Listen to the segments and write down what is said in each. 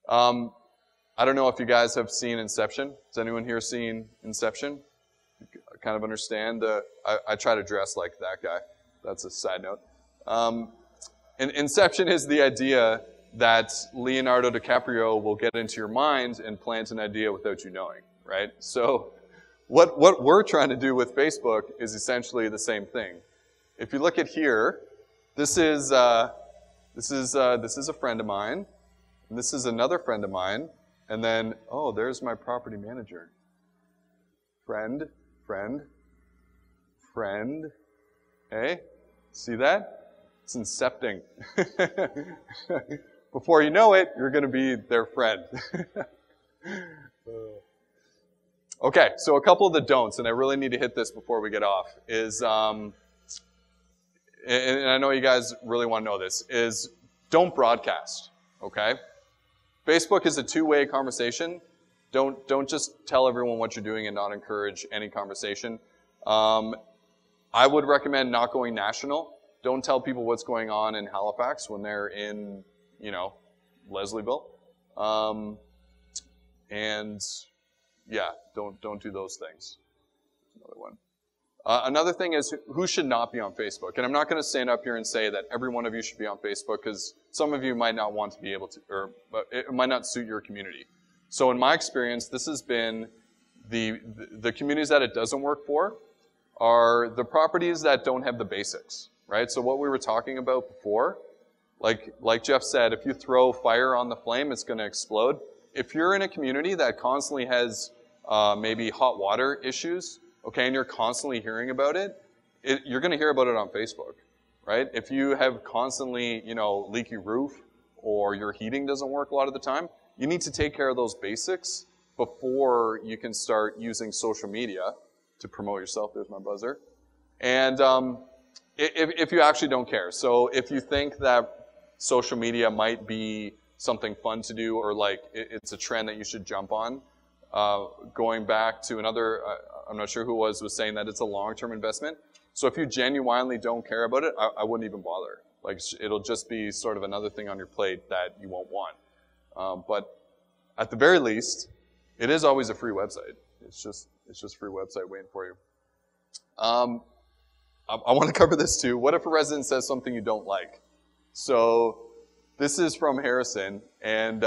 I don't know if you guys have seen Inception. Has anyone here seen Inception? I kind of understand. I try to dress like that guy. That's a side note. And Inception is the idea that Leonardo DiCaprio will get into your mind and plant an idea without you knowing, right? So what we're trying to do with Facebook is essentially the same thing. If you look at here, this is a friend of mine, and this is another friend of mine, and then, oh, there's my property manager. Friend, friend, friend. Hey, see that? It's incepting. Before you know it, you're going to be their friend. Okay, so a couple of the don'ts, and I really need to hit this before we get off, is, and I know you guys really want to know this, is don't broadcast, okay? Facebook is a two-way conversation. Don't just tell everyone what you're doing and not encourage any conversation. I would recommend not going national. Don't tell people what's going on in Halifax when they're in, Leslieville. And yeah, don't do those things. Another one. Another thing is who should not be on Facebook. And I'm not going to stand up here and say that every one of you should be on Facebook because some of you might not want to be able to, or it might not suit your community. So in my experience, this has been the communities that it doesn't work for are the properties that don't have the basics, right? So what we were talking about before, like Jeff said, if you throw fire on the flame, it's going to explode. If you're in a community that constantly has maybe hot water issues, okay, and you're constantly hearing about it, you're going to hear about it on Facebook, right? If you have constantly, leaky roof or your heating doesn't work a lot of the time, you need to take care of those basics before you can start using social media to promote yourself. There's my buzzer. And if you actually don't care. So if you think that social media might be something fun to do or like it's a trend that you should jump on, going back to another, I'm not sure who was saying that it's a long-term investment. So if you genuinely don't care about it, I wouldn't even bother. Like it'll just be sort of another thing on your plate that you won't want. But at the very least, it is always a free website. It's just a free website waiting for you. I want to cover this too. What if a resident says something you don't like? So this is from Harrison, and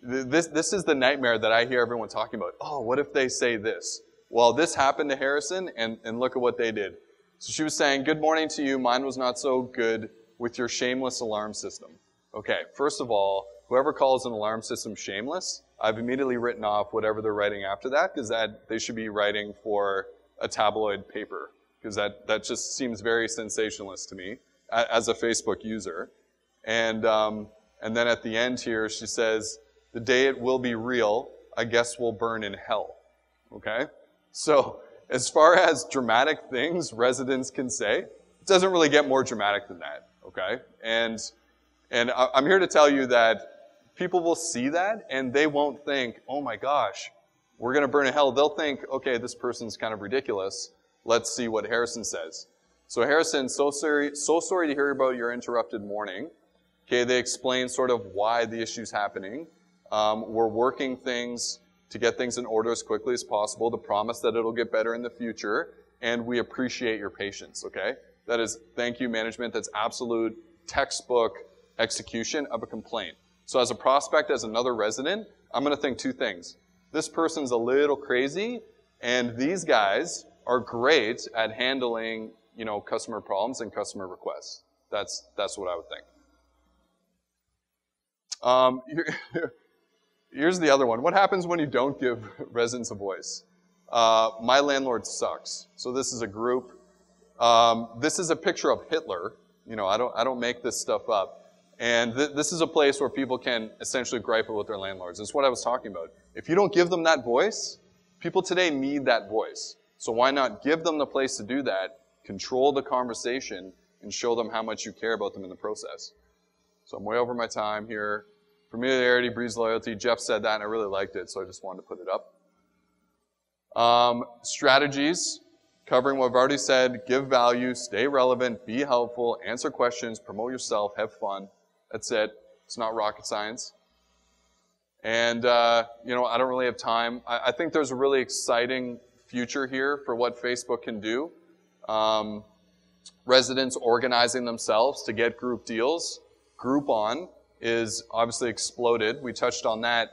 this is the nightmare that I hear everyone talking about. Oh, what if they say this? Well, this happened to Harrison, and look at what they did. So she was saying, good morning to you. Mine was not so good with your shameless alarm system. Okay, first of all, whoever calls an alarm system shameless, I've immediately written off whatever they're writing after that, because they should be writing for a tabloid paper, because that just seems very sensationalist to me as a Facebook user. And then at the end here, she says, the day it will be real, I guess we'll burn in hell. Okay? So as far as dramatic things residents can say, it doesn't really get more dramatic than that. Okay? And I'm here to tell you that people will see that and they won't think, oh my gosh, we're going to burn in hell. They'll think, okay, this person's kind of ridiculous. Let's see what Harrison says. So Harrison, so sorry to hear about your interrupted morning. Okay, they explain sort of why the issue's happening. We're working things to get things in order as quickly as possible, to promise that it'll get better in the future, and we appreciate your patience, okay? That is, thank you, management. That's absolute textbook execution of a complaint. So as a prospect, as another resident, I'm going to think two things. This person's a little crazy, and these guys are great at handling, customer problems and customer requests. That's what I would think. Here's the other one. What happens when you don't give residents a voice? My landlord sucks. So this is a group. This is a picture of Hitler. I don't make this stuff up. And this is a place where people can essentially gripe with their landlords. It's what I was talking about. If you don't give them that voice, people today need that voice. So why not give them the place to do that, control the conversation, and show them how much you care about them in the process. So I'm way over my time here. Familiarity breeds loyalty. Jeff said that, and I really liked it, so I just wanted to put it up. Strategies, covering what I've already said. Give value, stay relevant, be helpful, answer questions, promote yourself, have fun. That's it. It's not rocket science. And, I don't really have time. I think there's a really exciting future here for what Facebook can do. Residents organizing themselves to get group deals. Groupon is obviously exploded. We touched on that.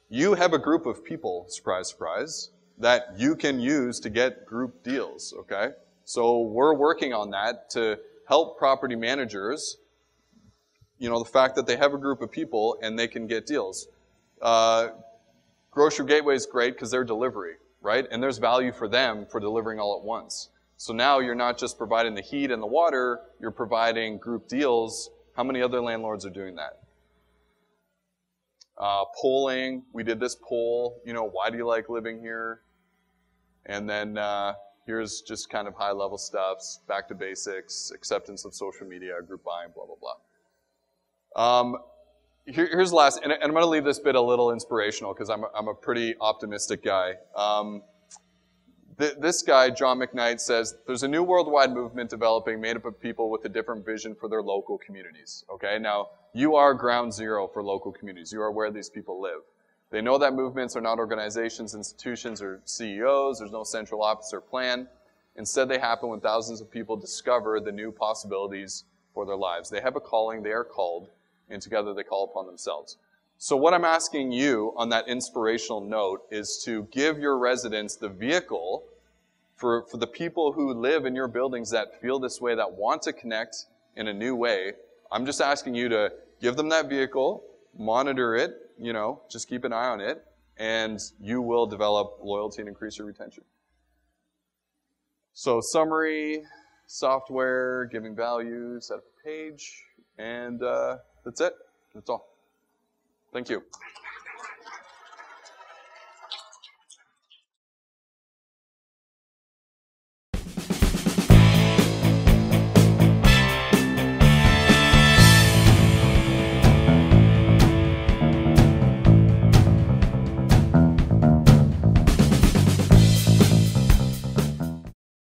You have a group of people, surprise, surprise, that you can use to get group deals, okay? So we're working on that to help property managers, the fact that they have a group of people and they can get deals. Grocery Gateway is great because they're delivery, right? And there's value for them for delivering all at once. So now you're not just providing the heat and the water, you're providing group deals. How many other landlords are doing that? Polling, we did this poll, why do you like living here? And then here's just kind of high-level stuff, back to basics, acceptance of social media, group buying, blah, blah, blah. Here's the last, and I'm going to leave this bit a little inspirational because I'm a pretty optimistic guy. This guy, John McKnight, says, there's a new worldwide movement developing made up of people with a different vision for their local communities. Okay, now, you are ground zero for local communities. You are where these people live. They know that movements are not organizations, institutions, or CEOs. There's no central office or plan. Instead, they happen when thousands of people discover the new possibilities for their lives. They have a calling, they are called, and together they call upon themselves. So what I'm asking you on that inspirational note is to give your residents the vehicle for the people who live in your buildings that feel this way, that want to connect in a new way. I'm just asking you to give them that vehicle, monitor it, just keep an eye on it, and you will develop loyalty and increase your retention. So summary, software, giving value, set up a page, and that's it. That's all. Thank you.